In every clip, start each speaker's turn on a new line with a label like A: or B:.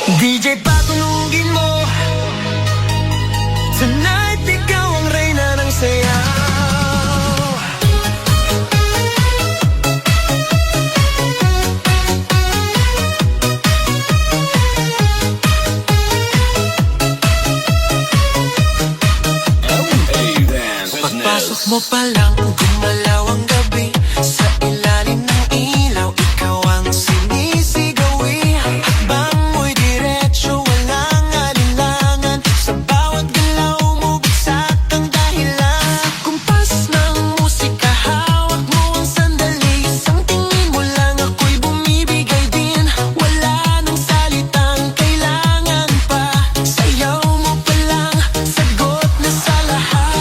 A: DJ patunugin mo. Tonight ikaw ang reyna ng sayaw. Pagpasok mo pa lang, gumalaw ang gabi. Sa ilalim ng ilaw, ikaw ang sinisigawi. Hakbang mo'y diretso, walang alinlangan. Sa bawat galaw mo, bagsak ang dahilan. Kumpas ng musika, hawak mo ang sandali. Isang tingin mo lang, ako'y bumibigay din. Wala nang salitang kailangan pa. Sayaw mo pa lang, sagot na sa lahat.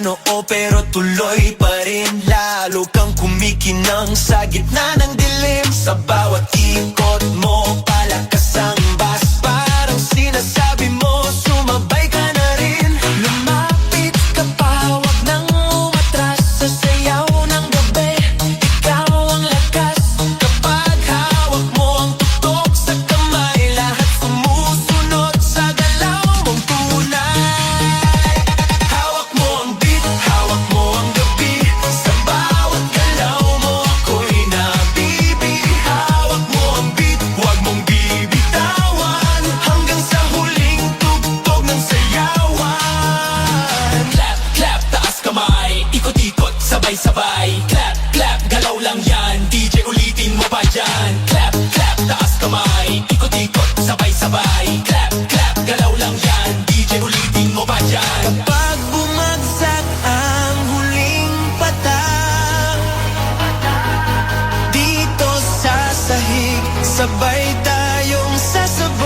A: Oo, pero tuloy pa rin. Lalo kang kumikinang sa gitna ng dilim. Sa bawat ikot mo, palakas ang bas. Parang sinasabi mo, sumabay ka na rin. Lumapit ka pa, wag nang umatras. Sa sayaw ng gabi, ikaw ang lakas. Kapag hawak mo ang tutok sa kamay, lahat sumusunod sa galaw mong tunay. Hawak mo ang beat, hawak mo ang gabi. Sa bawat galaw mo, ako'y nabibi. Hawak mo ang beat, huwag mong bibitawan. Hanggang sa huling tugtog ng sayawan.
B: Clap, clap, taas kamay. Ikot-ikot, sabay-sabay. Clap, clap, galaw lang yan. DJ ulitin mo pa dyan. Clap, clap, taas kamay. Ikot-ikot, sabay-sabay. Clap, clap, galaw lang yan. DJ ulitin mo pa dyan.
A: Kapag bumagsak ang huling patak, dito sa sahig, sabay tayong sasabog.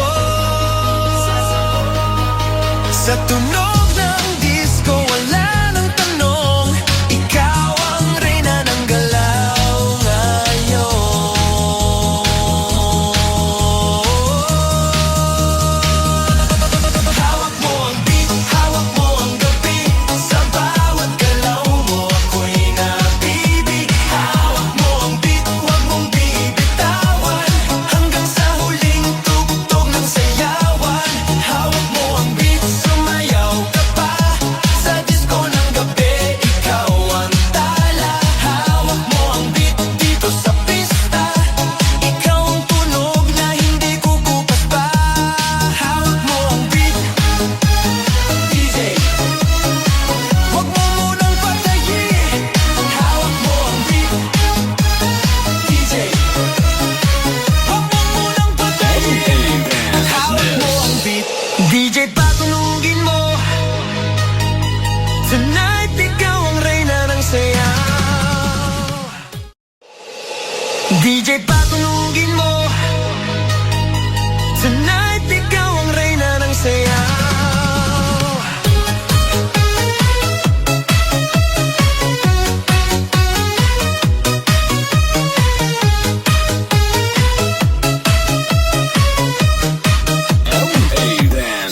A: Sa tunog ng disco, wala nang tanong. Ikaw ang reyna ng galaw ngayon. Hawak mo ang beat, hawak mo ang gabi. Sa bawat galaw mo, ako'y nabibi. Hawak mo ang beat, huwag mong bibitawan. Hanggang sa huling tugtog ng sayawan. Hawak mo ang beat, sumayaw ka pa. Sa disco ng gabi, ikaw ang tala. Hawak mo ang beat dito sa pista. Ikaw ang tunog na hindi kukupas pa. Hawak mo ang beat, DJ. Huwag mo munang patayin. Hawak mo ang beat, DJ. Huwag mo munang patayin. Hawak mo ang beat, DJ, patunugin mo. Tonight ikaw ang reyna ng sayaw. DJ, patunugin mo. Tonight ikaw ang reyna ng sayaw.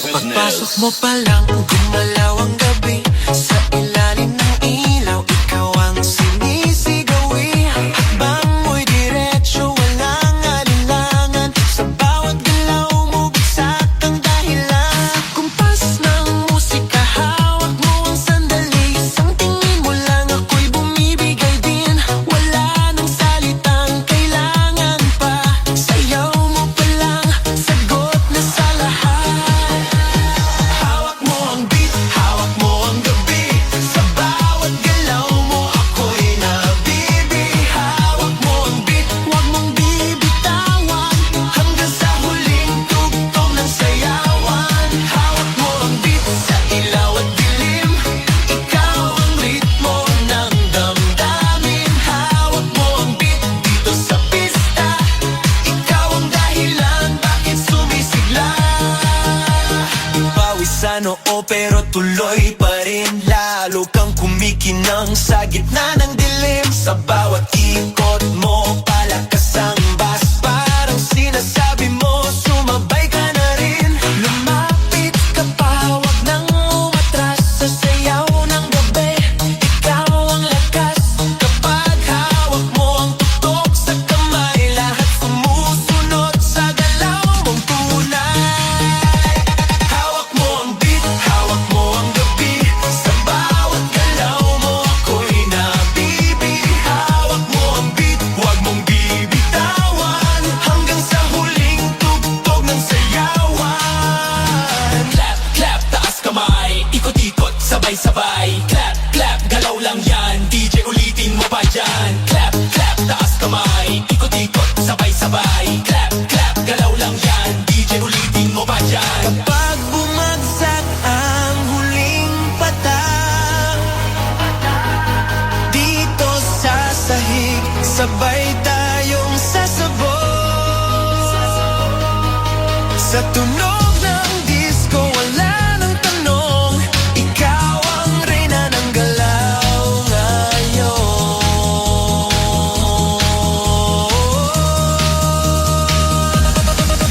A: Pagpasok mo pa lang, gumalaw ang gabi. Sa ilalim ng ilaw, ikaw ang sinisigawi. Hakbang mo'y diretso, walang alinlangan. Sa bawat galaw mo, bagsak ang dahilan. Kumpas ng musika, hawak mo ang sandali. Isang tingin mo lang, ako'y bumibigay din. Wala nang salitang kailangan pa. Sayaw mo pa lang, sagot na sa lahat. Hawak mo ang beat, Pawisano pero tuloy pa rin. Lalo kang kumikinang sa gitna ng dilim. Sa bawat ikot mo, palakas ang bas. Parang sinasabi mo, sumabay ka na rin. Lumapit ka pa, wag nang umatras. Sa sayaw ng gabi, ikaw ang lakas. Kapag hawak mo ang tutok sa kamay, lahat sumusunod sa galaw mong tunay. Hawak mo ang beat, hawak mo ang gabi. Sa bawat galaw mo, ako'y nabibi. Hawak mo ang beat, wag mong bibitawan. Hanggang sa huling tugtog ng sayawan.
B: Clap, clap, taas kamay, ikot-ikot, sabay-sabay. Clap, clap, galaw lang yan, DJ ulitin mo pa dyan. Clap, clap, taas kamay, ikot-ikot, sabay-sabay. Clap, clap, galaw lang yan, DJ ulitin mo pa dyan.
A: Kapag bumagsak ang huling patak, dito sa sahig, sabay tayong sasabog. Sa tunog ng disco, wala nang tanong. Ikaw ang reyna ng galaw ngayon.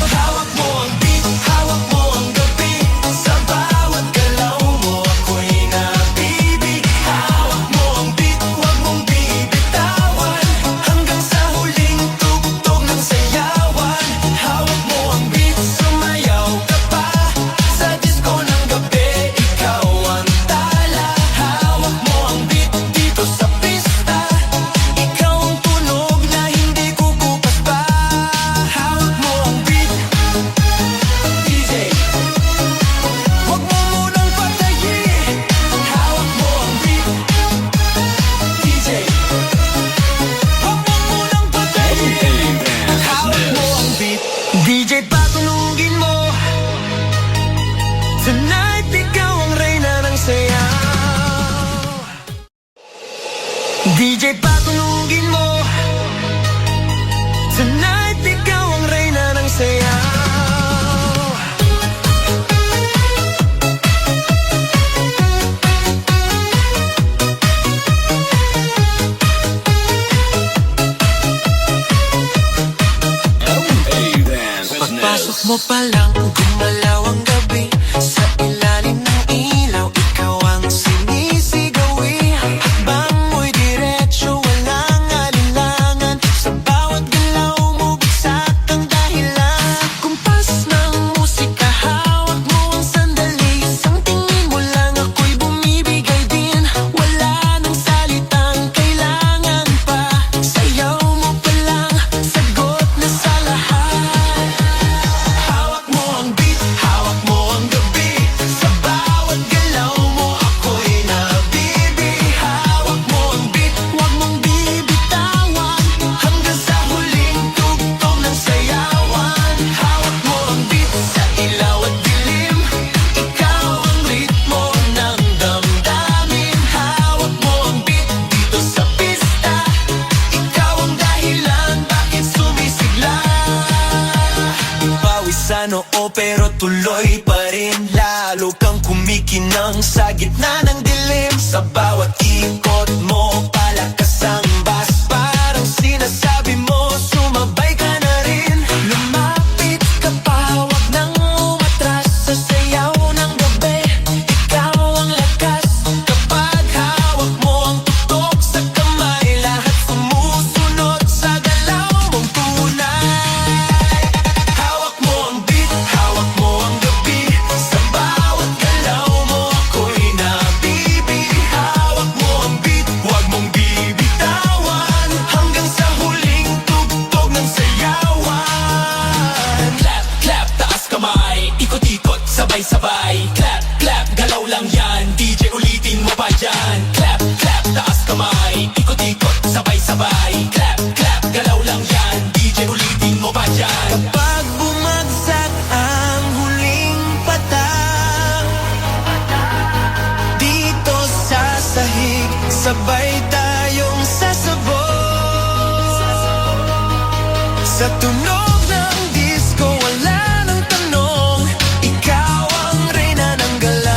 A: Hawak mo ang beat, hawak mo ang gabi. Sa bawat galaw mo, ako'y nabibi. Hawak mo ang beat, wag mong bibitawan. Hanggang sa huling tugtog ng sayawan. Hawak mo ang beat, sumayaw ka pa. Sa disco ng gabi, ikaw ang tala. Hawak mo ang beat dito sa pista. Ikaw ang tunog na hindi kukupas pa. Hawak mo ang beat, DJ. Huwag mo munang patayin. Hawak mo ang beat, DJ. Huwag mo munang patayin. Hawak mo ang beat, DJ, patunugin mo. Tonight, ikaw ang reyna ng sayaw. DJ, patunugin mo. Tonight, ikaw ang reyna ng sayaw. Pagpasok mo pa lang, gumalaw ang gabi. Sa ilalim ng ilaw, ikaw ang sinisigawi. Hakbang mo'y diretso, walang alinlangan. Sa bawat galaw mo, bagsak ang dahilan. Kumpas ng musika, hawak mo ang sandali. Isang tingin mo lang, ako'y bumibigay din. Wala nang salitang kailangan pa. Sayaw mo pa lang, sagot na sa lahat. Hawak mo ang beat, hawak mo ang gabi. Sa bawat galaw mo, ako'y nabibi. Hawak mo ang beat, wag mong bibitawan. Hanggang sa huling tugtog ng sayawan. Hawak mo ang beat sa ilaw at dilim. Ikaw ang ritmo ng damdamin. Hawak mo ang beat dito sa pista. Ikaw ang dahilan bakit sumisigla. Pawisano pero tuloy pa rin. Lalo kang kumikinang sa gitna ng dilim. Sa bawat ikot mo, palakas ang bas. Parang sinasabi mo, sumabay ka na rin. Lumapit ka pa, wag nang umatras. Sa sayaw ng gabi, ikaw ang lakas. Kapag hawak mo ang tutok sa kamay, lahat sumusunod sa galaw mong tunay. Hawak mo ang beat, hawak mo ang gabi. Sa bawat galaw mo, ako'y nabibi. Hawak mo ang beat, wag mong bibitawan. Hanggang sa huling tugtog ng sayawan.
B: Clap, clap, taas kamay, ikot-ikot, sabay-sabay. Clap, clap, galaw lang yan, DJ ulitin mo pa dyan. Clap, clap, taas kamay, ikot-ikot, sabay-sabay. Clap, clap, galaw lang yan, DJ ulitin mo pa dyan.
A: Kapag bumagsak ang huling patak, dito sa sahig, sabay tayong sasabog. Sa tunog ng disco, wala nang tanong. Ikaw ang reyna ng galaw.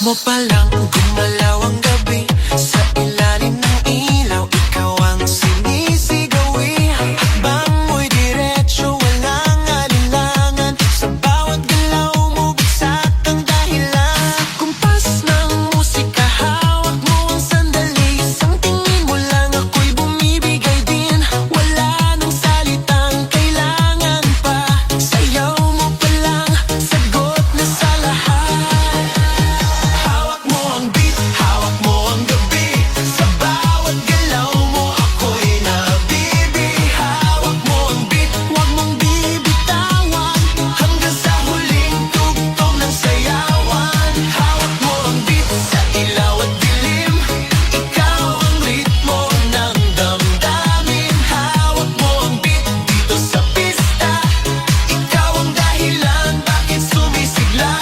A: mo pa lang gumalaw ang gabi. Sa ilalim ng ilaw, ikaw ang sinisigawi. Hakbang mo'y diretso, walang alinlangan. Sa bawat galaw mo, bagsak ang dahilan. Kumpas ng musika, hawak mo ang sandali. Isang tingin mo lang, ako'y bumibigay din. Wala nang salitang kailangan pa. Sayaw mo pa lang, sagot na sa lahat. Hawak mo ang beat, hawak mo ang gabi. Sa bawat galaw mo, ako'y nabibi. Hawak mo ang beat, huwag mong bibitawan. Hanggang sa huling tugtog ng sayawan. Hawak mo ang beat, sa ilaw at dilim. Ikaw ang ritmo ng damdamin. Hawak mo ang beat, dito sa pista. Ikaw ang dahilan, bakit sumisigla.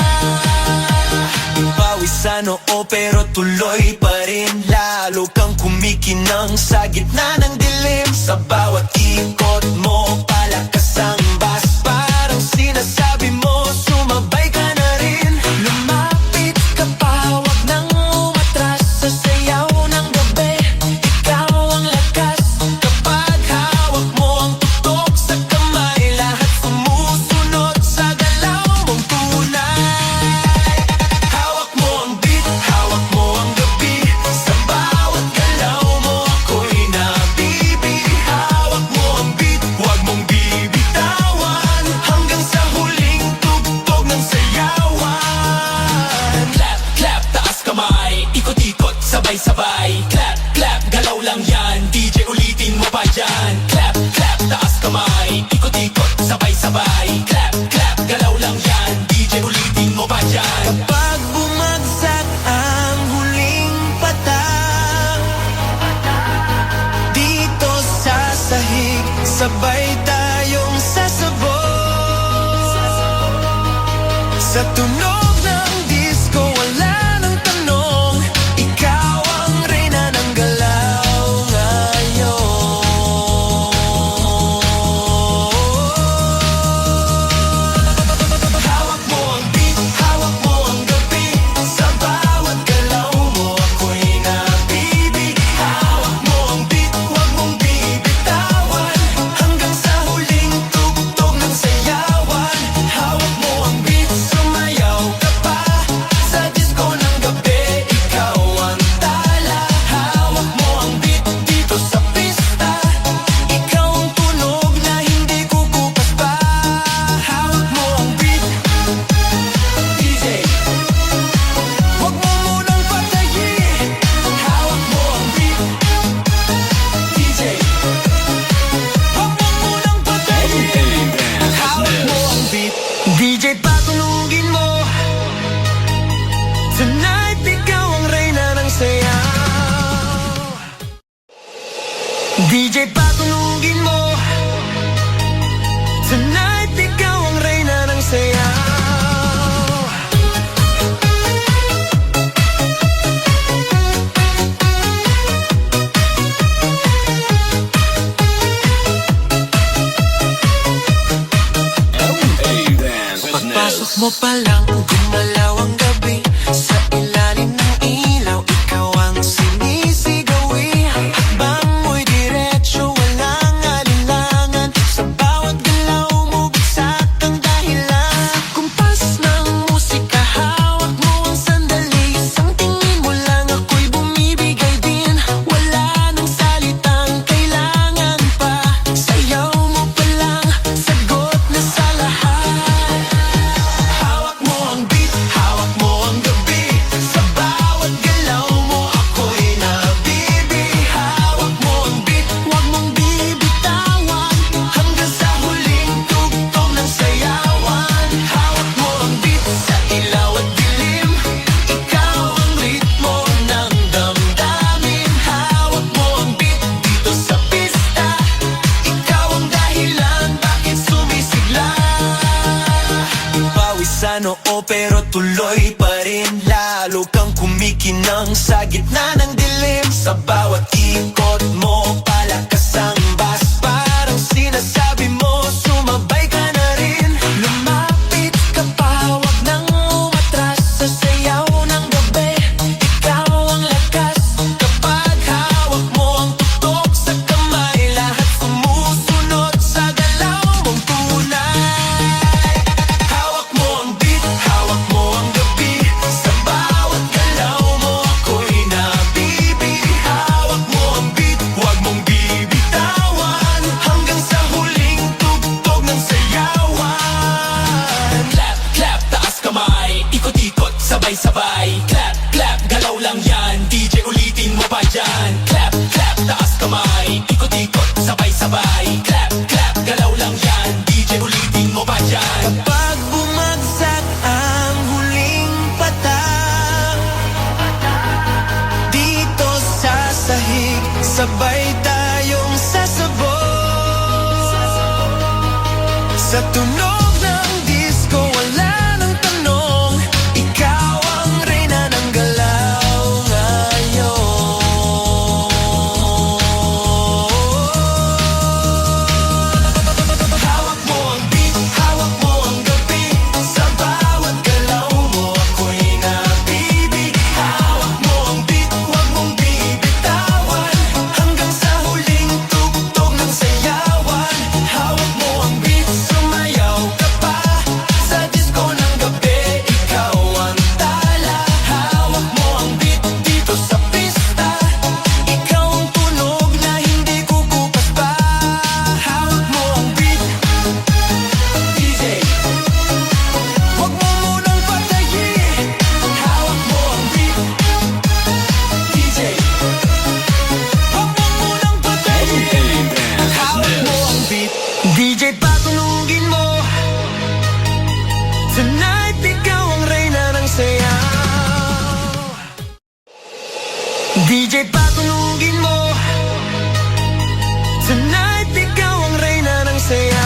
A: Pawisan oo pero tuloy pa rin. Lalo kang kumikinang sa gitna ng dilim. Sa bawat ikot mo, palakas ang bass. Parang sinasabi mo, sumabay ka na rin. Lumapit ka pa, wag nang umatras. Sa sayaw ng gabi, ikaw ang lakas. Kapag hawak mo ang tutok sa kamay, lahat sumusunod sa galaw mong tunay. Hawak mo ang beat, hawak mo ang gabi. Sa bawat galaw mo, ako'y nabibi. Hawak mo ang beat, huwag mong bibitawan. Hanggang sa huling tugtog ng sayawan.
B: Clap, clap, taas kamay. Ikot-ikot, sabay-sabay. Clap, clap, galaw lang yan. DJ ulitin mo pa dyan. Clap, clap, taas kamay. Ikot-ikot, sabay-sabay. Clap, clap, galaw lang yan. DJ ulitin mo pa dyan.
A: Kapag bumagsak ang huling patak, dito sa sahig, sabay tayong sasabog. Sa tunog ng disco, wala nang tanong. Ikaw ang reyna ng galaw ngayon. Hawak mo ang beat, hawak mo ang gabi. Sa bawat galaw mo, ako'y nabibi. Hawak mo ang beat, huwag mong bibitawan. Hanggang sa huling tugtog ng sayawan. Hawak mo ang beat, sumayaw ka pa. Sa disco ng gabi, ikaw ang tala. Hawak mo ang beat, dito sa pista. Ikaw ang tunog na hindi kukupas pa. Hawak mo ang beat, DJ. Huwag mo munang patayin. Hawak mo ang beat, DJ. Huwag mo munang patayin. Hawak mo ang beat, DJ, patulugin mo. Tonight, ikaw ang reyna ng sayaw. DJ, patulugin mo. Tonight, ikaw ang reyna ng sayaw. Pagpasok mo pa lang, gumalaw ang gabi. Sa ilalim ng ilaw, ikaw ang sinisigawi. Hakbang mo'y diretso, walang alinlangan. Sa bawat galaw mo, bagsak ang dahilan. Kumpas ng musika, hawak mo ang sandali. Isang tingin mo lang, ako'y bumibigay din. Wala nang salitang kailangan pa. Sayaw mo pa lang, sagot na sa lahat. Hawak mo ang beat, hawak mo ang gabi. Sa bawat galaw mo, ako'y nabibi. Hawak mo ang beat, huwag mong bibitawan. Hanggang sa huling tugtog ng sayawan. Hawak mo ang beat, sa ilaw at dilim. Ikaw ang ritmo ng damdamin. Hawak mo ang beat, dito sa pista. Ikaw ang dahilan, bakit sumisigla. Pawisan oo pero tuloy pa rin. Lalo kang kumikinang sa gitna ng dilim. Sa bawat ikot mo, palakas ang bass. Parang sinasabi mo, sumabay ka na rin. Lumapit ka pa, wag nang umatras. Sa sayaw ng gabi,
B: DJ ulitin mo pa dyan. Clap, clap, taas kamay, ikot-ikot, sabay-sabay. Clap, clap, galaw lang yan, DJ ulitin mo pa dyan.
A: Kapag bumagsak ang huling patak dito sa sahig, sabay tayong sasabog. Sa tunog ng disco, wala nang tanong, ikaw ang reyna ng galaw ngayon. Hawak mo ang beat, hawak mo ang gabi, sa bawat galaw mo ako'y nabibig. Hawak mo ang beat, huwag mong bibitawan, hanggang sa huling tugtog ng sayawan. Hawak mo ang beat, sumayaw ka pa, sa disco ng gabi, ikaw ang tala. Hawak mo ang beat dito sa pista, ikaw ang tunog na hindi kukupas pa. Hawak mo ang beat, DJ, huwag mo munang patayin. Hawak mo ang beat, DJ, huwag mo munang patayin. Hawak mo ang beat, DJ, patunugin mo. Tonight, ikaw ang reyna ng sayaw. DJ, patunugin mo. Tonight, ikaw ang reyna ng sayaw.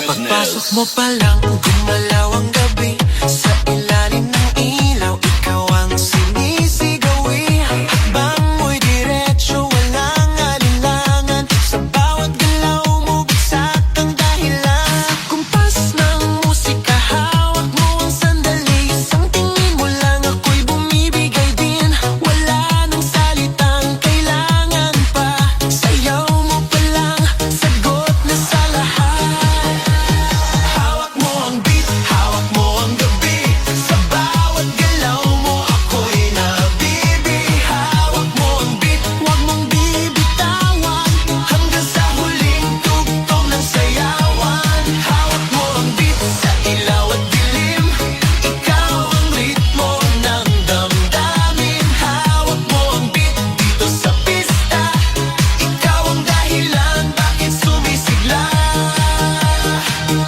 A: Pagpasok mo pa lang, gumalaw ang gabi, sa ilalim ng ilaw, ikaw ang sinisigawi. Hakbang mo'y diretsyo, walang alinlangan, sa bawat galaw mo bagsak ang dahilan. Kumpas ng musika, hawak mo ang sandali, isang tingin mo lang ako'y bumibigay din. Wala nang salitang kailangan pa, sayaw mo pa lang, sagot na sa lahat. Hawak mo ang beat, hawak mo ang gabi, sa bawat galaw mo ako'y nabibig. Hawak mo ang beat, huwag mong bibitawan, hanggang sa huling tugtog ng sayawan. Hawak mo ang beat, sa ilaw at dilim, ikaw ang ritmo ng damdamin. Hawak mo ang beat dito sa pista, ikaw ang dahilan bakit sumisigla.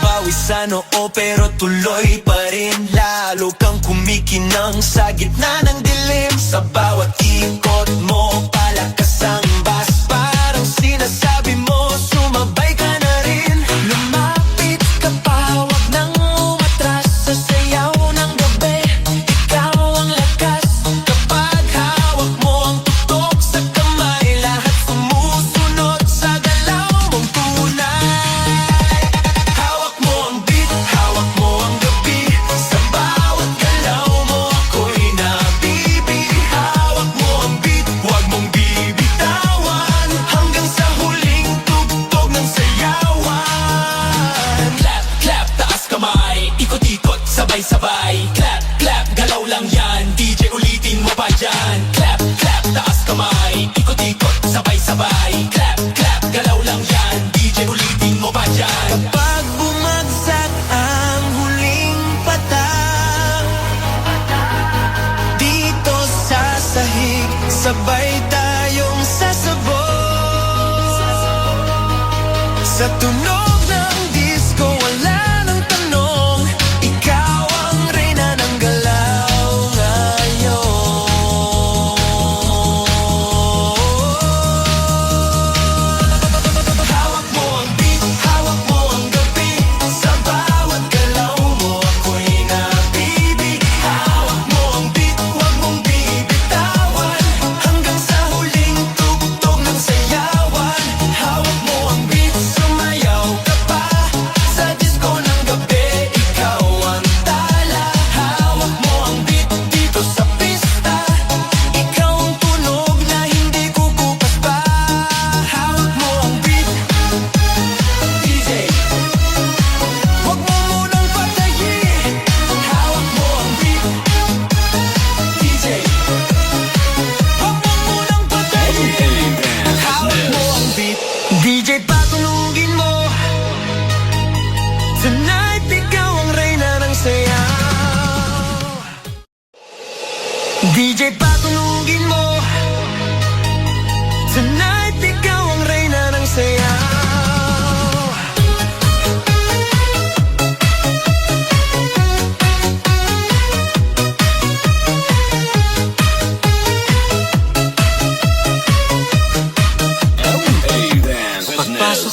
A: Pawisan oo pero tuloy pa rin, lalo kang kumikinang sa gitna ng dilim. Sa bawat ikot mo, palakas ang bass, parang sinasabi mo, sumabay ka na rin. Lumapit ka pa, wag nang umatras, sa sayaw ng gabi, ikaw ang lakas. Kapag hawak mo ang tutok sa kamay, lahat sumusunod sa galaw mong tunay. Hawak mo ang beat, hawak mo ang gabi, sa bawat galaw mo ako'y nabibig. Hawak mo ang beat, huwag mong bibitawan, hanggang sa huling tugtog ng sayawan.
B: Clap, clap, taas kamay, ikot-ikot, sabay-sabay. Clap, clap, galaw lang yan, DJ ulitin mo pa dyan. Clap, clap, taas kamay, ikot-ikot, sabay-sabay. Clap, clap, galaw lang yan, DJ ulitin mo pa dyan.
A: Kapag bumagsak ang huling patak dito sa sahig, sabay tayong sasabog. Sa tunog ng disco, wala nang tanong, ikaw ang reyna ng galaw ngayon. Hawak mo ang beat, hawak mo ang gabi, sa bawat galaw mo ako'y nabibig. Hawak mo ang beat, huwag mong bibitawan, hanggang sa huling tugtog ng sayawan. Hawak mo ang beat, sumayaw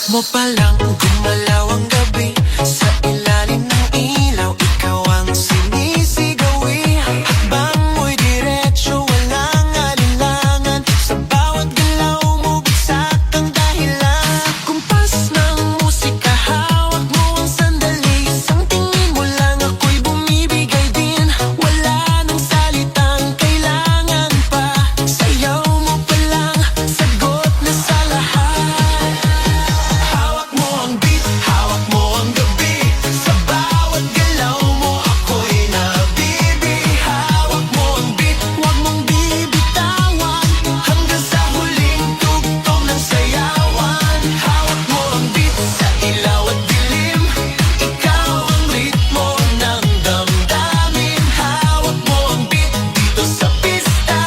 A: Pagpasok mo pa lang, gumalaw ang gabi. Sa ilalim ng ilaw, ikaw ang sinisigawi. Hakbang mo'y diretso, walang alinlangan. Sa bawat galaw mo, bagsak ang dahilan. Kumpas ng musika, hawak mo ang sandali. Isang tingin mo lang, ako'y bumibigay din. Wala nang salitang kailangan pa. Sayaw mo pa lang, sagot na sa lahat. Hawak mo ang beat, hawak mo ang gabi. Sa bawat galaw mo, ako'y nabibi. Hawak mo ang beat, huwag mong bibitawan. Hanggang sa huling tugtog ng sayawan. Hawak mo ang beat, sa ilaw at dilim. Ikaw ang ritmo ng damdamin. Hawak mo ang beat, dito sa pista.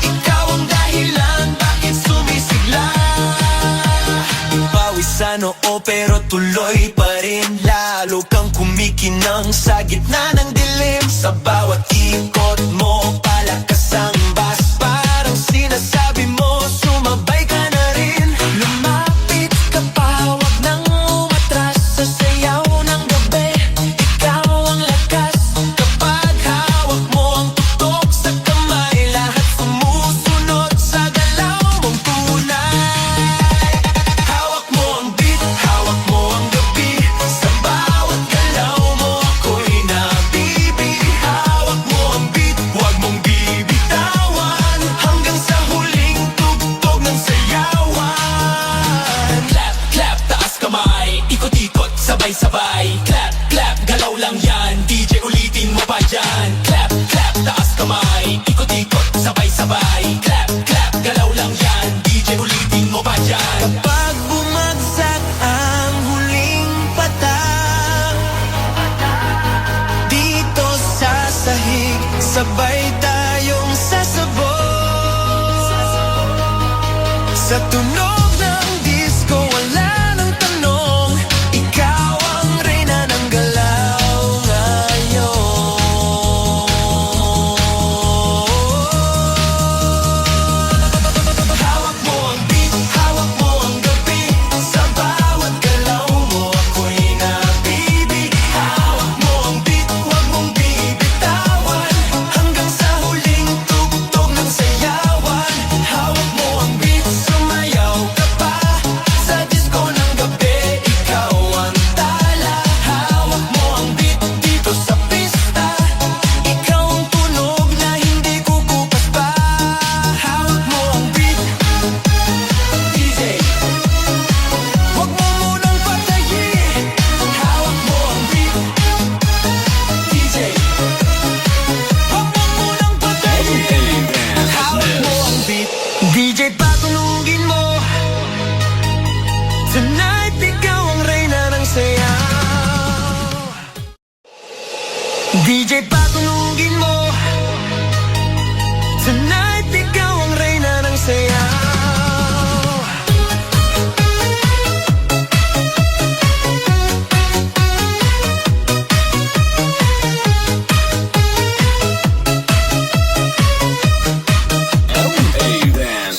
A: Ikaw ang dahilan, bakit sumisigla. Pawisan oo pero tuloy pa rin. Lalo kang kumikinang sa gitna ng dilim. Sa bawat ikot mo, palakas ang bass. Parang sinasabi mo, sumabay ka na rin. Lumapit ka pa, wag nang umatras. Sa sayaw ng gabi, ikaw ang lakas. Kapag hawak mo ang tutok sa kamay, lahat sumusunod sa galaw mong tunay. Hawak mo ang beat, hawak mo ang gabi. Sa bawat galaw mo, ako'y nabibi. Hawak mo ang beat, huwag mong bibitawan. Hanggang sa huling tugtog ng sayawan.
B: Clap, clap, taas kamay. Ikot-ikot, sabay-sabay. Clap, clap, galaw lang yan. DJ ulitin mo pa dyan. Clap, clap, taas kamay. Ikot-ikot, sabay-sabay. Clap, clap, galaw lang yan. DJ ulitin mo pa dyan.
A: Kapag bumagsak ang huling patak, dito sa sahig, sabay tayong sasabog. Sa tunog ng disco, wala nang tanong. Ikaw ang reyna ng galaw ngayon. Hawak mo ang beat, hawak mo ang gabi. Sa bawat galaw mo, ako'y nabibi. Hawak mo ang beat, huwag mong bibitawan. Hanggang sa huling tugtog ng sayawan. Hawak mo ang beat, sumayaw ka pa. Sa disco ng gabi, ikaw ang tala. Hawak mo ang beat, dito sa pista. Ikaw ang tunog na hindi kukupas pa. Hawak mo ang beat, DJ. Huwag mo munang patayin. Hawak mo ang beat, DJ. Huwag mo munang patayin. Hawak mo ang beat, DJ, patulugin mo. Tonight, ikaw ang reyna ng sayaw. DJ, patulugin mo. Tonight, ikaw ang reyna ng sayaw.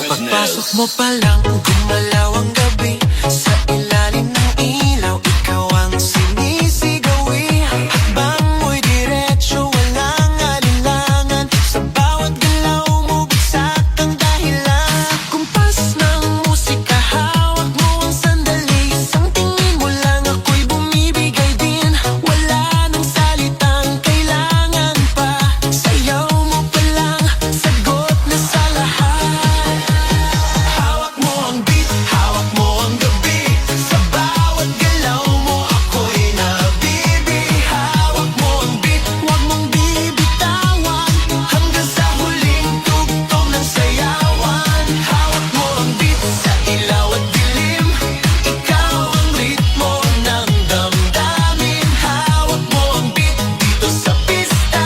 A: Pagpasok mo pa lang, gumalaw ang gabi. Sa ilalim ng ilaw, ikaw ang sinisigawi. Hakbang mo'y diretso, walang alinlangan. Sa bawat galaw mo, bagsak ang dahilan. Kumpas ng musika, hawak mo ang sandali. Isang tingin mo lang, ako'y bumibigay din. Wala nang salitang kailangan pa. Sayaw mo pa lang, sagot na sa lahat. Hawak mo ang beat, hawak mo ang gabi. Sa bawat galaw mo, ako'y nabibi. Hawak mo ang beat, huwag mong bibitawan. Hanggang sa huling tugtog ng sayawan. Hawak mo ang beat, sa ilaw at dilim. Ikaw ang ritmo ng damdamin. Hawak mo ang beat, dito sa pista.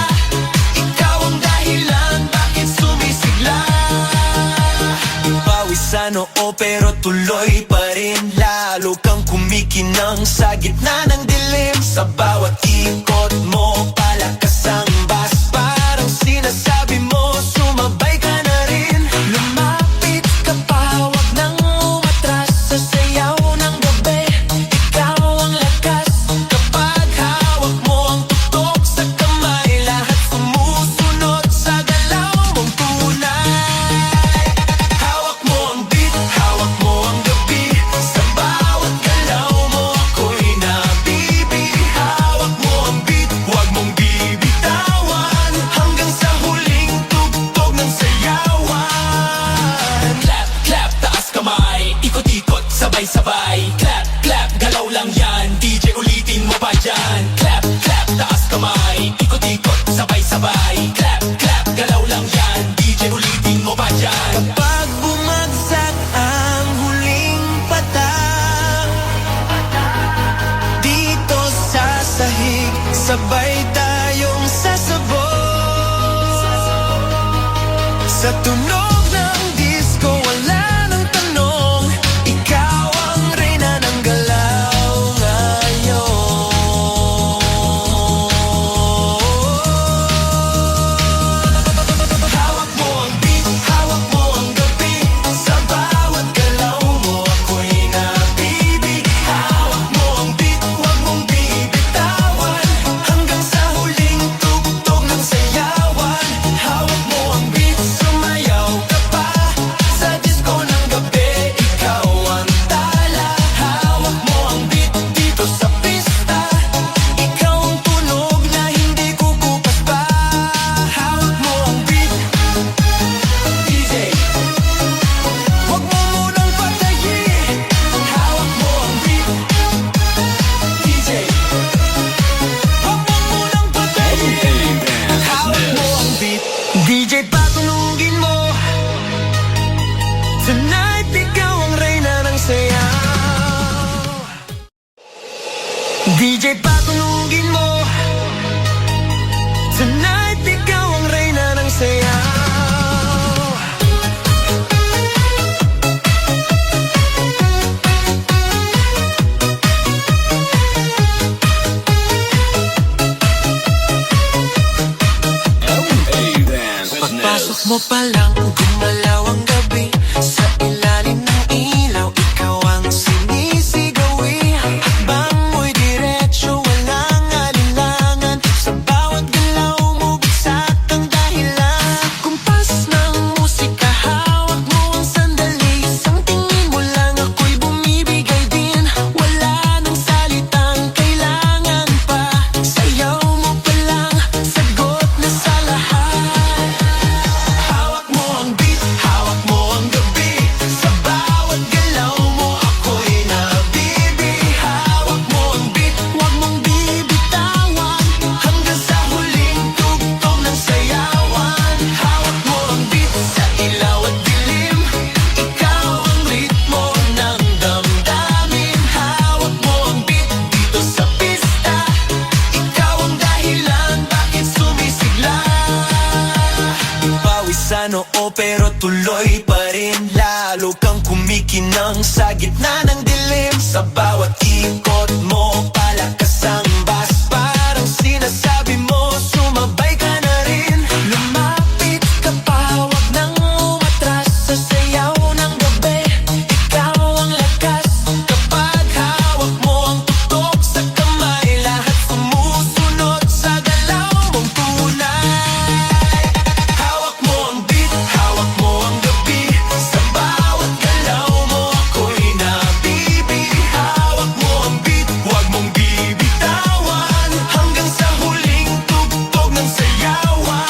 A: Ikaw ang dahilan, bakit sumisigla. Pawisan oo pero tuloy pa rin. Lalo kang kumikinang sa gitna ng dilim. Sa bawat ikot mo, palakas ang bass. Parang sinasabi mo, sumabay ka na rin. Lumapit ka pa, wag nang umatras. Sa sayaw ng gabi, DJ patunugin mo. Tonight, ikaw ang reyna ng sayaw. Pagpasok mo pa lang, gumalaw ang gabi. Sa ilalim ng ilaw, ikaw ang sinisigawi. Hakbang mo'y diretso, walang alinlangan. Sa bawat galaw mo, bigsat ang dahilan. Kumpas ng musika, hawak mo ang sandali. Isang tingin mo lang, ako'y bumibigay din. Wala nang salitang kailangan pa. Sayaw mo pa lang, sagot na sa lahat. Hawak mo ang beat, hawak mo ang gabi. Sa bawat galaw mo, ako'y nabibi. Hawak mo ang beat, huwag mong bibitawan. Hanggang sa huling tugtog ng sayawan. Hawak mo ang beat sa ilaw at dilim. Ikaw ang ritmo ng damdamin. Hawak mo ang beat dito sa pista. Ikaw ang dahilan bakit sumisigla. Pawis sa noo pero tuloy pa rin. Lalo kang kumikinang sa gitna ng dilim. Sa bawat ikot mo, palakas ang bass. Parang sinasabi mo, sumabay ka na rin. Lumapit ka pa, wag nang umatras. Sa sayaw ng gabi, ikaw ang lakas. Kapag hawak mo ang tutok sa kamay, lahat sumusunod sa galaw mong tunay. Hawak mo ang beat, hawak mo ang gabi. Sa bawat galaw mo, ako'y nabibi. Hawak mo ang beat, huwag mong bibitawan. Hanggang sa huling tugtog ng sayawan.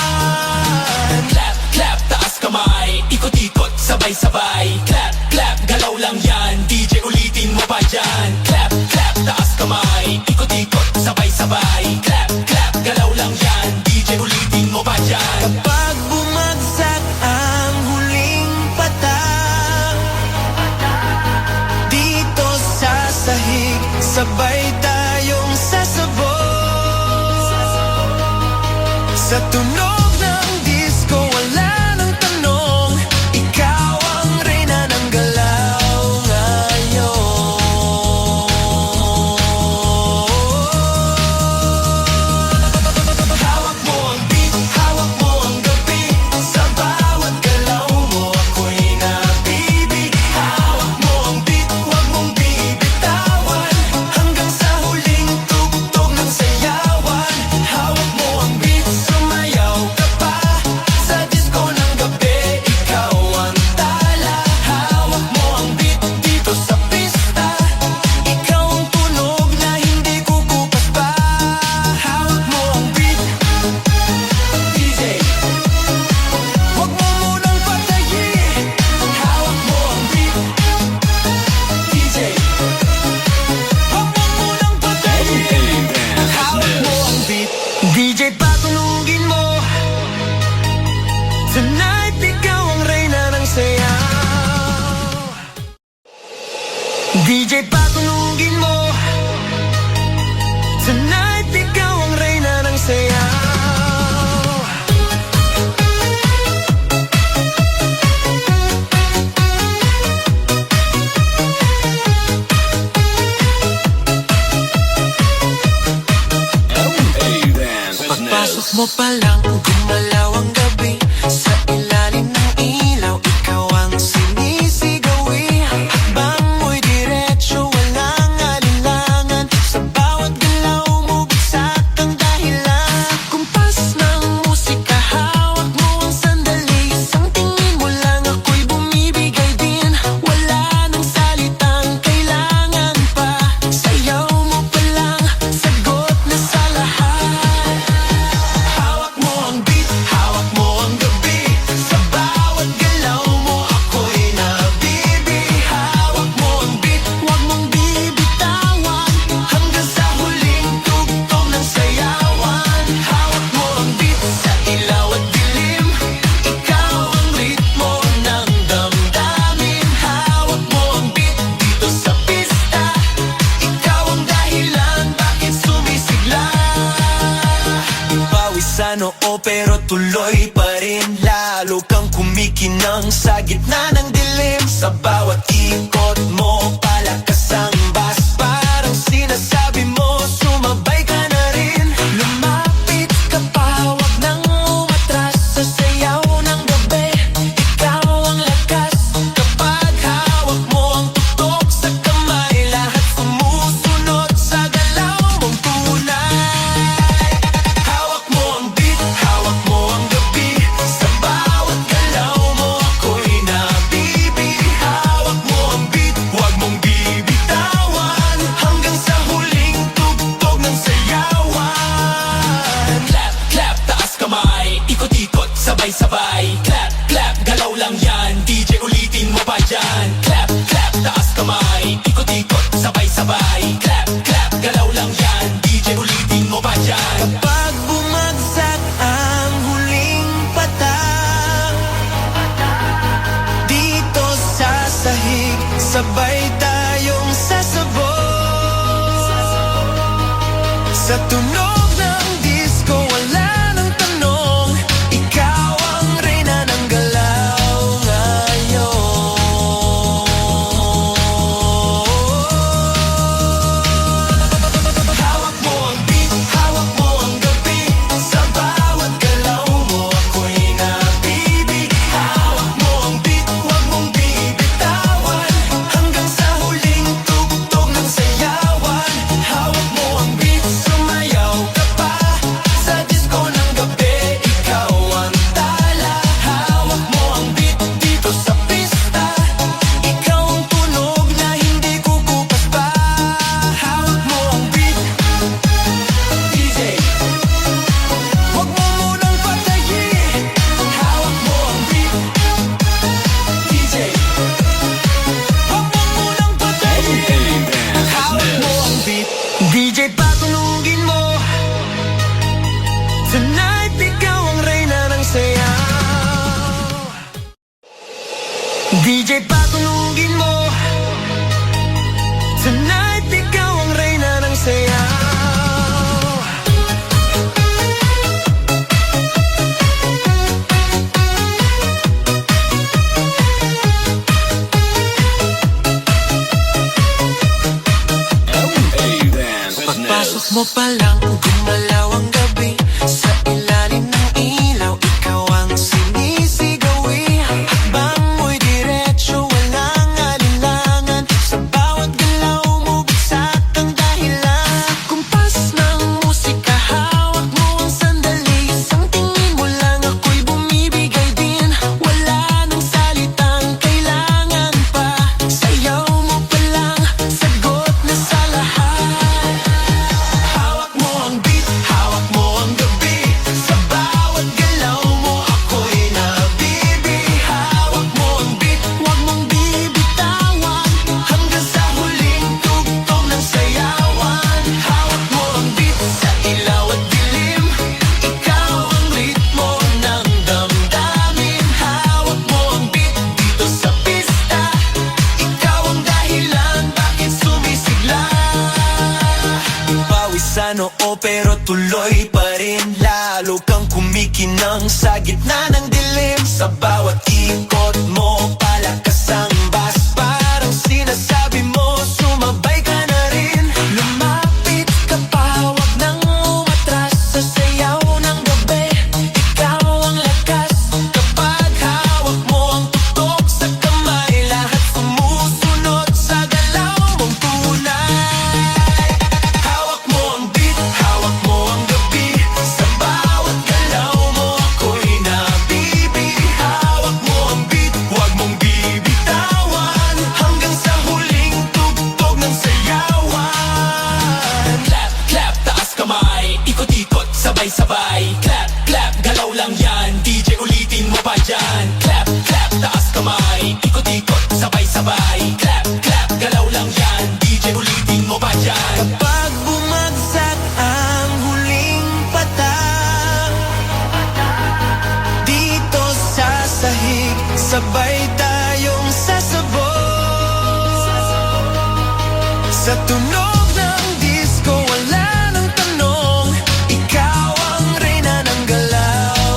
B: Clap, clap, taas kamay. Ikot-ikot, sabay-sabay. Clap, clap, galaw lang yan. DJ ulitin mo pa dyan. Clap, clap, taas kamay. Ikot-ikot, sabay-sabay. Clap, clap, galaw lang yan. DJ ulitin mo pa dyan.
A: Kapag bumagsak ang huling patak, dito sa sahig, sabay tayong sasabog. Sa tunog ng disco, wala nang tanong. Ikaw ang reyna ng galaw ngayon. Hawak mo ang beat, hawak mo ang gabi. Sa bawat galaw mo, ako'y nabibi. Hawak mo ang beat, huwag mong bibitawan. Hanggang sa huling tugtog ng sayawan. Hawak mo ang beat, sumayaw ka pa. Sa disco ng gabi, ikaw ang tala. Hawak mo ang beat dito sa pista. Ikaw ang tunog na hindi kukupas pa. Hawak mo ang beat, DJ. Huwag mo munang patayin. Hawak mo ang beat, DJ. Huwag mo munang patayin. Hawak mo ang beat, DJ, patunugin mo. Tonight, ikaw ang reyna ng sayaw. DJ, patunugin mo. Tonight, ikaw ang reyna ng sayaw. Pagpasok mo pa lang, gumalaw ang gabi. Sa ilalim ng ilaw, ikaw ang sinisigawi. Hakbang mo'y diretso, walang alinlangan. tuloy pa rin. Lalo kang kumikinang sa gitna ng dilim. Sa bawat ikot mo, palakas ang bas. Parang sinasabi mo, sumabay ka na rin. Lumapit ka pa, wag nang umatras. Sa sayaw ng gabi, ikaw ang lakas. Kapag hawak mo ang tutok sa kamay, lahat sumusunod sa galaw mong tunay. Hawak mo ang beat, hawak mo ang gabi. Sa bawat galaw mo, ako'y nabibi. Hawak mo ang beat, wag mong bibitawan. Hanggang sa huling tugtog ng sayawan.
B: Clap, clap, taas kamay, ikot-ikot, sabay-sabay. Clap, clap, galaw lang yan, DJ ulitin mo pa dyan. Clap, clap, taas kamay, ikot-ikot, sabay-sabay. Clap, clap, galaw lang yan, DJ ulitin mo pa dyan.
A: Kapag bumagsak ang huling patak, dito sa sahig, sabay tayong sasabog. Sa tunog ng disco, wala nang tanong. Ikaw ang reyna ng galaw ngayon. Hawak mo ang beat, hawak mo ang gabi. Sa bawat galaw mo, ako'y nabibi. Hawak mo ang beat, wag mong bibitawan. Hanggang sa huling tugtog ng sayawan. Hawak mo ang beat, sumayaw ka pa. Sa disco ng gabi, ikaw ang tala. Hawak mo ang beat dito sa pista. Ikaw ang tunog na hindi kukupas pa. Hawak mo ang beat, DJ. Huwag mo munang patayin. Hawak mo ang beat, DJ. Huwag mo munang patayin. Hawak mo ang beat, DJ, patunugin mo. Tonight, ikaw ang reyna ng sayaw. DJ, patunugin mo. Tonight, ikaw ang reyna ng sayaw. Pagpasok mo pa lang, gumalaw ang gabi. Sa ilalim ng ilaw, ikaw ang sinisigawi. Hakbang mo'y diretso, walang alinlangan. Sa bawat galaw mo, bagsak ang dahilan. Kumpas ng musika, hawak mo ang sandali. Isang tingin mo lang, ako'y bumibigay din. Wala nang salitang kailangan pa. Sayaw mo pa lang, sagot na sa lahat. Hawak mo ang beat, hawak mo ang gabi. Sa bawat galaw mo, ako'y nabibi. Hawak mo ang beat, wag mong bibitawan. Hanggang sa huling tugtog ng sayawan. Hawak mo ang beat sa ilaw at dilim. Ikaw ang ritmo ng damdamin. Hawak mo ang beat dito sa pista. Ikaw ang dahilan bakit sumisigla. Pawisan oo pero tuloy pa rin. Lalo kang kumikinang sa gitna ng dilim. Sa bawat ikot mo, palakas ang bas. Parang sinasabi mo, sumabay ka na rin. Lumapit ka pa, wag nang umatras. Sa sayaw ng gabi, ikaw ang lakas. Kapag hawak mo ang tutok sa kamay, lahat sumusunod sa galaw mong tunay. Hawak mo ang beat, hawak mo ang gabi. Sa bawat galaw mo, ako'y nabibi. Hawak mo ang beat, wag mong bibitawan. Hanggang sa huling tugtog ng sayawan.
B: Clap, clap, taas kamay, ikot-ikot, sabay-sabay. Clap, clap, galaw lang yan, DJ ulitin mo pa dyan. Clap, clap, taas kamay, ikot-ikot, sabay-sabay. Clap, clap, galaw lang yan, DJ ulitin mo pa dyan.
A: Kapag bumagsak ang huling patak, dito sa sahig, sabay tayong sasabog. Sa tunog ng disco, wala nang tanong. Ikaw ang reyna ng galaw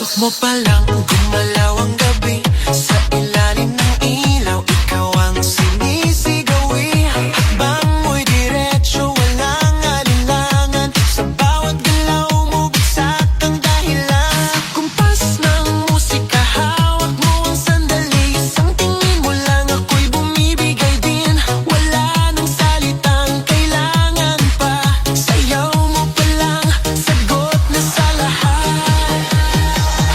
A: Pagpasok mo pa lang, gumalaw ang gabi. Sa ilalim ng ilaw, ikaw ang sinisigawi. Hakbang mo'y diretso, walang alinlangan. Sa bawat galaw mo, bagsak ang dahilan. Kumpas ng musika, hawak mo ang sandali. Isang tingin mo lang, ako'y bumibigay din. Wala nang salitang kailangan pa. Sayaw mo pa lang, sagot na sa lahat.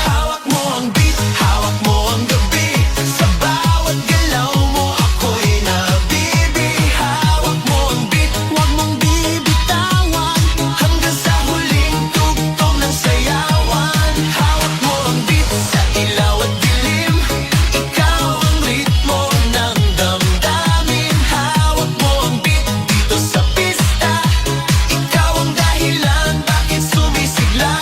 A: Hawak mo ang beat, hawak mo ang gabi. Sa bawat galaw mo, ako'y nabibi. Hawak mo ang beat, huwag mong bibitawan. Hanggang sa huling tugtog ng sayawan. Hawak mo ang beat, sa ilaw at dilim. Ikaw ang ritmo ng damdamin. Hawak mo ang beat, dito sa pista. Ikaw ang dahilan, bakit sumisigla.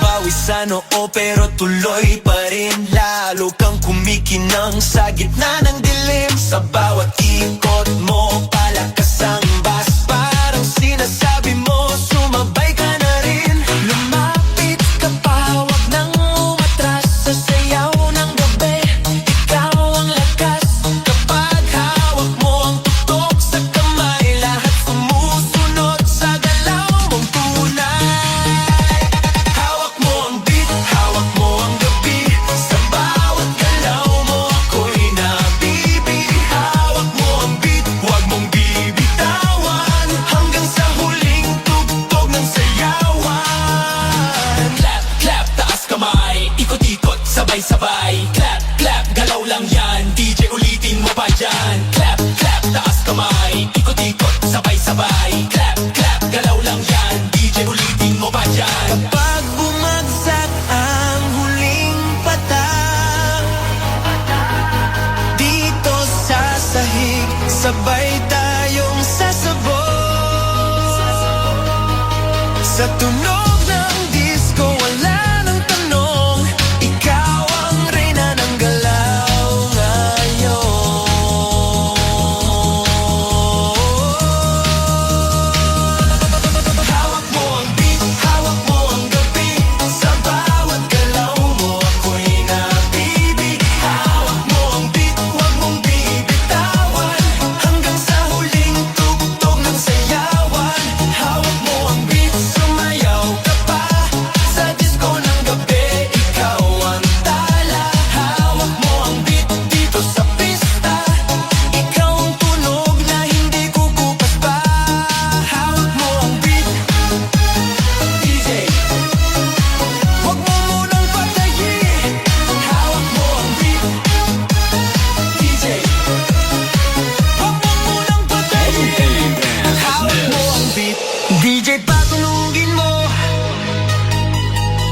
A: Pawisan oo pero tuloy pa rin. Lalo kang kumikinang sa gitna ng dilim. Sa bawat ikot mo, palakas ang bass. Parang sinasabi mo, sumabay ka na rin. Lumapit ka pa, wag nang umatras. Sa sayaw ng gabi, ikaw ang lakas. Kapag hawak mo ang tutok sa kamay, lahat sumusunod sa galaw mong tunay. Hawak mo ang beat, hawak mo ang gabi. Sa bawat galaw mo, ako'y nabibi. Hawak mo ang beat, huwag mong bibitawan. Hanggang sa huling tugtog ng sayawan.
B: Clap, clap, taas kamay. Ikot-ikot, sabay-sabay. Clap, clap, galaw lang yan. DJ ulitin mo pa dyan. Clap, clap, taas kamay. Ikot-ikot, sabay-sabay. Clap, clap, galaw lang yan. DJ ulitin mo pa dyan.
A: Pag bumagsak ang huling patak, dito sa sahig, sabay tayong sasabog. Sa tunog ng disco, wala nang tanong. Ikaw ang reyna ng galaw ngayon. Hawak mo ang beat, hawak mo ang gabi. Sa bawat galaw mo, ako'y nabibi. Hawak mo ang beat, huwag mong bibitawan. Hanggang sa huling tugtog ng sayawan. Hawak mo ang beat, sumayaw ka pa. Sa disco ng gabi, ikaw ang tala. Hawak mo ang beat, dito sa pista. Ikaw ang tunog na hindi kukupas pa. Hawak mo ang beat, DJ. Huwag mo munang patayin. Hawak mo ang beat, DJ. Huwag mo munang patayin. Hawak mo ang beat, DJ, patulugin mo.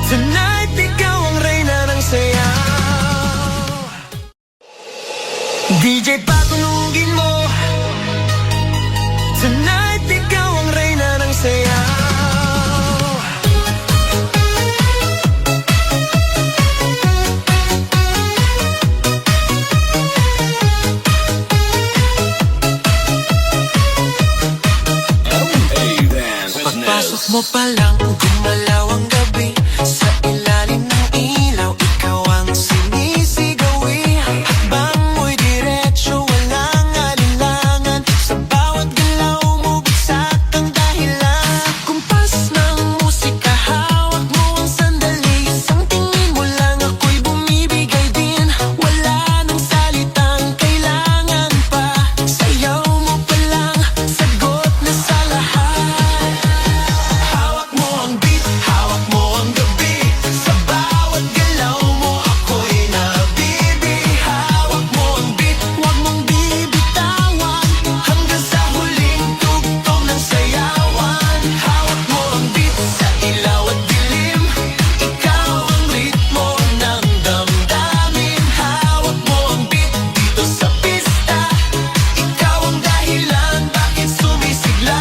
A: Tonight, ikaw ang reyna ng sayaw. DJ, patulugin mo. Tonight, ikaw ang reyna ng sayaw. Pagpasok mo pa lang, gumalaw ang gabi. Sa ilalim ng ilaw, ikaw ang sinisigawi. Hakbang mo'y diretso, walang alinlangan. Sa bawat galaw mo, bagsak ang dahilan. Kumpas ng musika, hawak mo ang sandali. Isang tingin mo lang, ako'y bumibigay din. Wala nang salitang kailangan pa. Sayaw mo pa lang, sagot na sa lahat. Hawak mo ang beat, hawak mo ang gabi. Sa bawat galaw mo, ako'y nabibi. Hawak mo ang beat, huwag mong bibitawan. Hanggang sa huling tugtog ng sayawan. Hawak mo ang beat, sa ilaw at dilim. Ikaw ang ritmo ng damdamin. Hawak mo ang beat, dito sa pista. Ikaw ang dahilan, bakit sumisigla.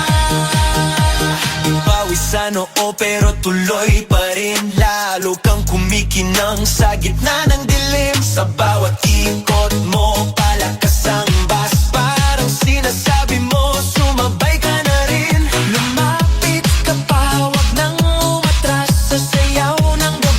A: Pawisan oo pero tuloy pa rin. Lalo kang kumikinang sa gitna ng dilim. Sa bawat ikot mo, palakas ang bass. Parang sinasabi mo, sumabay ka na rin. Lumapit ka pa, wag nang umatras. Sa sayaw ng gabi,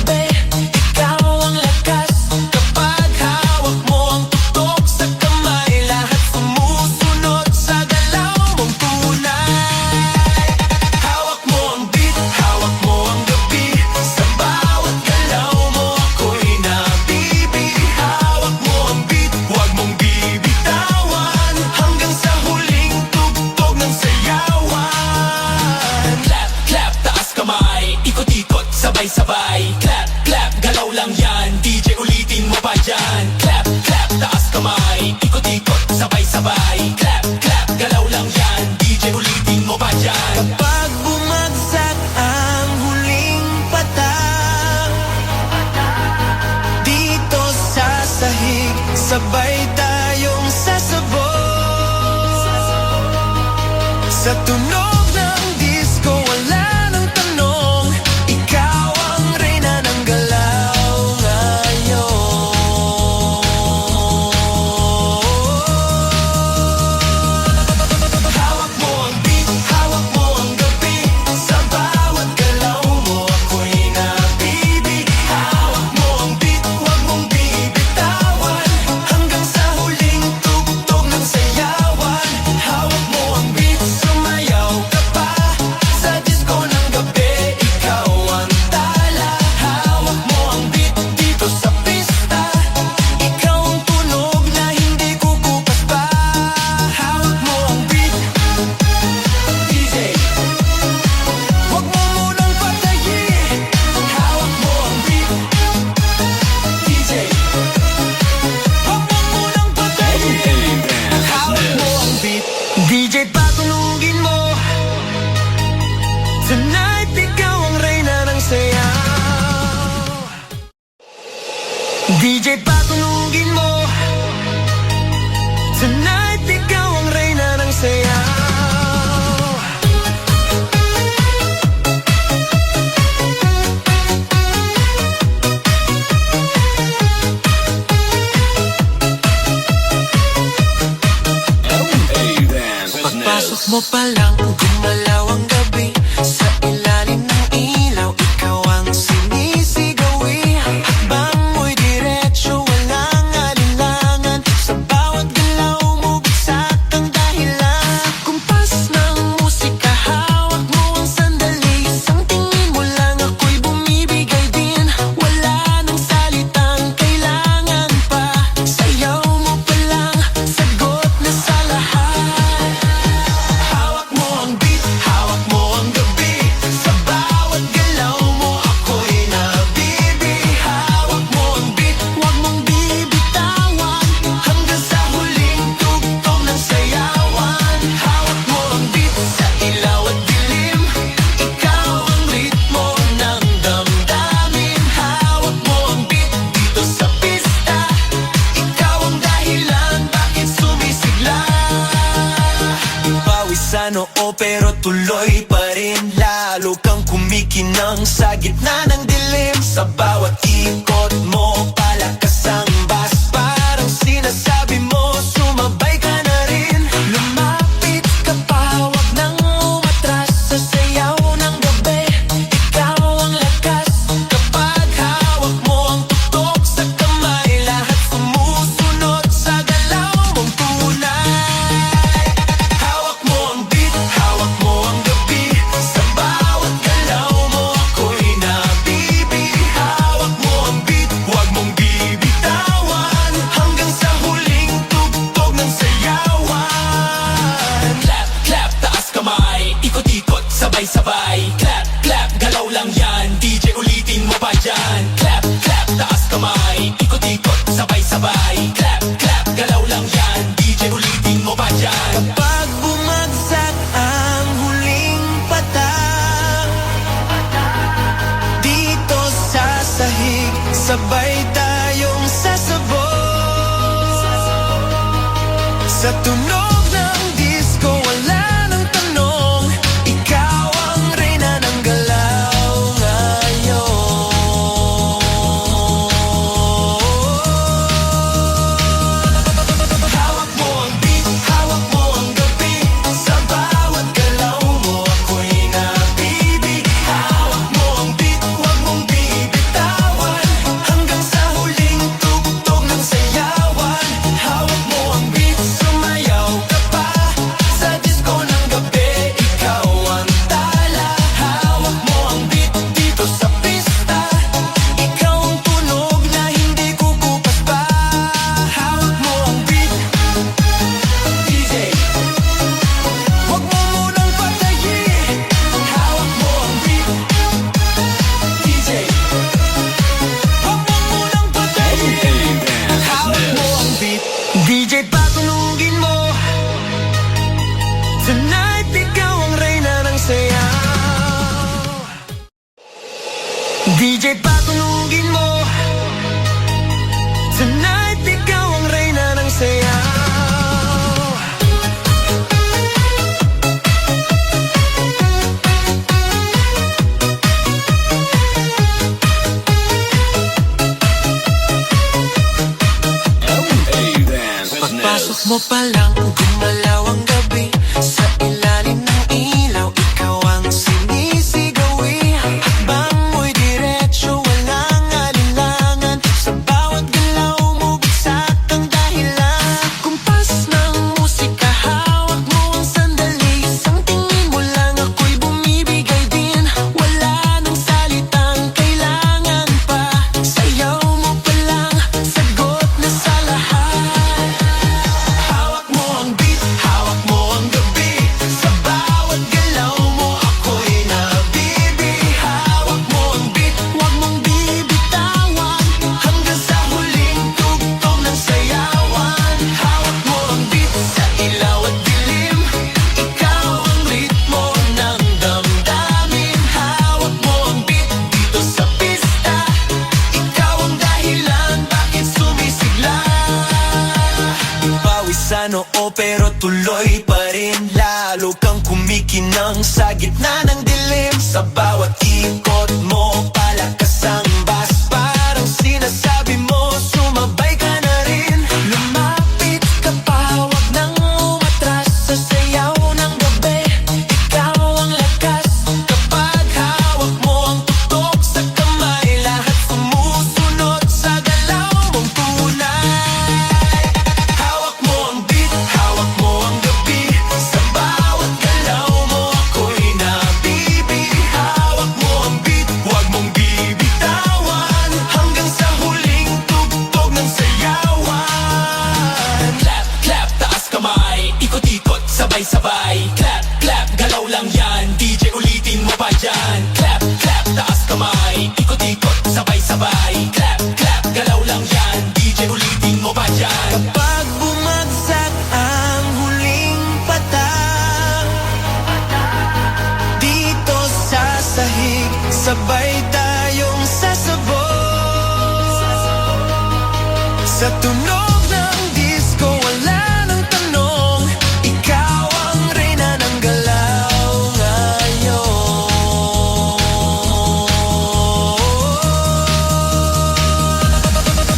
B: sabay-sabay. Clap, clap, galaw lang yan. DJ ulitin mo pa dyan. Clap, clap, taas kamay. Ikot-ikot, sabay-sabay. Clap, clap, galaw lang yan. DJ ulitin mo pa dyan.
A: Kapag bumagsak ang huling patak dito sa sahig, sabay tayong sasabog. Sa tunog ng disco, wala nang tanong, ikaw ang reyna ng galaw ngayon. Hawak mo ang beat, hawak mo ang gabi, sa bawat galaw mo ako'y nabibig. Hawak mo ang beat, huwag mong bibitawan, hanggang sa huling tugtog ng sayawan. Hawak mo ang beat, sumayaw ka pa, sa disco ng gabi, ikaw ang tala. Hawak mo ang beat dito sa pista, ikaw ang tunog na hindi kukupas pa. Hawak mo ang beat, DJ, huwag mo munang patayin. Hawak mo ang beat, DJ, huwag mo munang patayin. Hawak mo ang beat, DJ, patunugin mo. Tonight, ikaw ang reyna ng sayaw. DJ, patunugin mo. Tonight, ikaw ang reyna ng sayaw. Pagpasok mo pa lang, gumalaw ang gabi, sa ilalim ng ilaw, ikaw ang sinisigawi. Hakbang mo'y diretso, walang alinlangan, sa bawat galaw mo bagsak ang dahilan. Kumpas ng musika, hawak mo ang sandali, isang tingin mo lang ako'y bumibigay din. Wala nang salitang kailangan pa, sayaw mo pa lang, sagot na sa lahat. Hawak mo ang beat, hawak mo ang gabi, sa bawat galaw mo ako'y nabibig. Hawak mo ang beat, huwag mong bibitawan, hanggang sa huling tugtog ng sayawan. Hawak mo ang beat, sa ilaw at dilim, ikaw ang ritmo ng damdamin. Hawak mo ang beat dito sa pista, ikaw ang dahilan bakit sumisigla. Pawis sa noo pero tuloy pa rin, lalo kang kumikinang sa gitna ng dilim. Sa bawat ikot mo, palakas ang bass, parang sinasabi mo, sumabay ka na rin. Lumapit ka pa, wag nang umatras, sa sayaw ng gabi, ikaw ang lakas. Kapag hawak mo ang tutok sa kamay, lahat sumusunod sa galaw mong tunay. Hawak mo ang beat, hawak mo ang gabi, sa bawat galaw mo ako'y nabibig. Hawak mo ang beat, huwag mong bibitawan, hanggang sa huling tugtog ng sayawan.
B: Clap, clap, taas kamay. Ikot-ikot, sabay-sabay. Clap, clap, galaw lang yan. DJ ulitin mo pa dyan. Clap, clap, taas kamay. Ikot-ikot, sabay-sabay. Clap, clap, galaw lang yan. DJ ulitin mo pa dyan.
A: Kapag bumagsak ang huling patak dito sa sahig, sabay tayong sasabog. Sa tunog ng disco, wala nang tanong, ikaw ang reyna ng galaw ngayon. Hawak mo ang beat, hawak mo ang gabi, sa bawat galaw mo ako'y nabibig. Hawak mo ang beat, huwag mong bibitawan, hanggang sa huling tugtog ng sayawan. Hawak mo ang beat, sumayaw DJ patunugin mo. Tonight ikaw ang reyna ng sayaw. Pagpasok mo pa lang, gumalaw ang gabi. Sa ilalim ng ilaw, ikaw ang sinisigawi. Hakbang mo'y diretso, walang alinlangan. Sa bawat galaw mo, bagsak ang dahilan. Kumpas ng musika, hawak mo ang sandali. Isang tingin mo lang, ako'y bumibigay din. Wala nang salitang kailangan pa. Sayaw mo pa lang, sagot na sa lahat. Hawak mo ang beat, hawak mo ang gabi. Sa bawat galaw mo, ako'y nabibi. Hawak mo ang beat, huwag mong bibitawan. Hanggang sa huling tugtog ng sayawan. Hawak mo ang beat, sa ilaw at dilim. Ikaw ang ritmo ng damdamin. Hawak mo ang beat, dito sa pista. Ikaw ang dahilan, bakit sumisigla. Pawisan oo pero tuloy pa rin. Lalo kang kumikinang sa gitna ng dilim. Sa bawat ikot mo, palakas ang bass. Parang sinasabi mo, sumabay ka na rin. Lumapit ka pa, wag nang umatras. Sa sayaw ng gabi, ikaw ang lakas. Kapag hawak mo ang tutok sa kamay, lahat sumusunod sa galaw mong tunay. Hawak mo ang beat, hawak mo ang gabi. Sa bawat galaw mo, ako'y nabibi. Hawak mo ang beat, huwag mong bibitawan. Hanggang sa huling tugtog ng sayawan.
B: Clap, clap, taas kamay, ikot-ikot, sabay-sabay. Clap, clap, galaw lang yan, DJ ulitin mo pa dyan. Clap, clap, taas kamay, ikot-ikot, sabay-sabay. Clap, clap, galaw lang yan, DJ ulitin mo pa dyan.
A: Kapag bumagsak ang huling patak, dito sa sahig, sabay tayong sasabog. Sa tunog ng disco, wala nang tanong. Ikaw ang reyna ng galaw ngayon.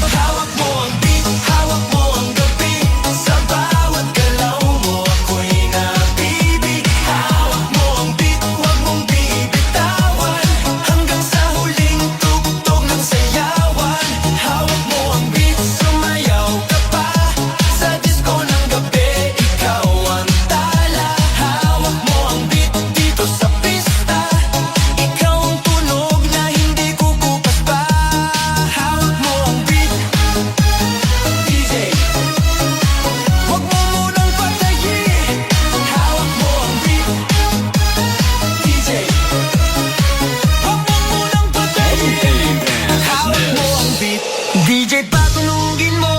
A: Hawak mo ang beat, hawak mo ang gabi. Sa bawat galaw mo, ako'y nabibi. Hawak mo ang beat, huwag mong bibitawan. Hanggang sa huling tugtog ng sayawan. Hawak mo ang beat, sumayaw ka pa. Sa disco ng gabi, ikaw ang tala. Hawak mo ang beat, dito sa pista. Ikaw ang tunog na hindi kukupas pa. Hawak mo ang beat, DJ. Huwag mo munang patayin. Hawak mo ang beat, DJ. Huwag mo munang patayin. Hawak mo ang beat, DJ patunugin mo.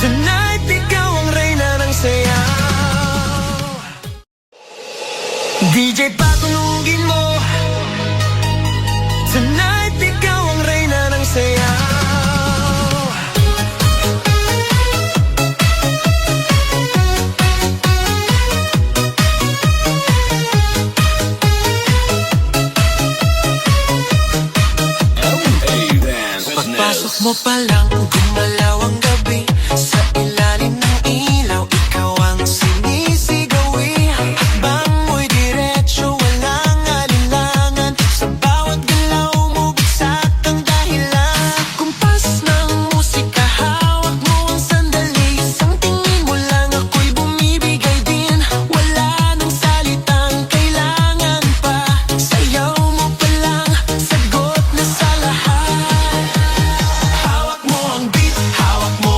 A: Tonight ikaw ang reyna ng sayaw. DJ patunugin mo. Tonight ikaw ang reyna ng sayaw. Pagpasok mo pa lang, gumalaw ang gabi. Sa ilalim ng ilaw, ikaw ang sinisigawi. Hakbang mo'y diretso, walang alinlangan. Sa bawat galaw mo, bagsak ang dahilan. Kumpas ng musika, hawak mo ang sandali. Isang tingin mo lang, ako'y bumibigay din. Wala nang salitang kailangan pa. Sayaw mo pa lang, sagot na sa lahat. Hawak mo ang beat, hawak mo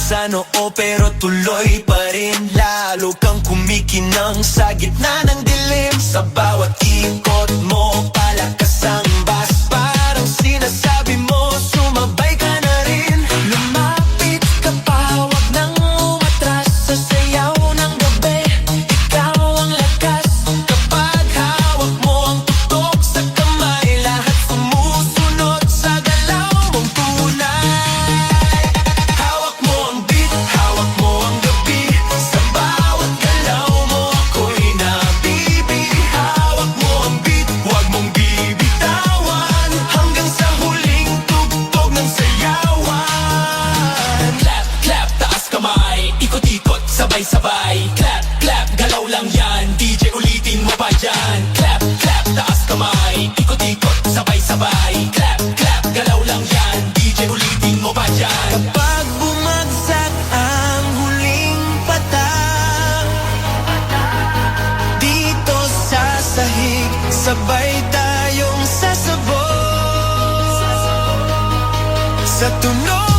A: sa noo pero tuloy pa rin. Lalo kang kumikinang sa gitna ng dilim. Sa bawat ikot mo palakas ang bas. Parang sinasabi mo sumabay ka na rin. Lumapit ka pa, wag nang umatras. Sa sayaw ng gabi, ikaw ang lakas. Kapag hawak mo ang tutok sa kamay, lahat sumusunod sa galaw mong tunay. Hawak mo ang beat, hawak mo ang gabi. Sa bawat galaw mo ako'y nabibig. Hawak mo ang beat, wag mong bibitawan. Hanggang sa huling tugtog ng sayawan.
B: Clap, clap, taas kamay, ikot-ikot, sabay-sabay. Clap, clap, galaw lang yan, DJ ulitin mo pa dyan. Clap, clap, taas kamay, ikot-ikot, sabay-sabay. Clap, clap, galaw lang yan, DJ ulitin mo pa dyan.
A: Kapag bumagsak ang huling patak, dito sa sahig, sabay tayong sasabog sa tunog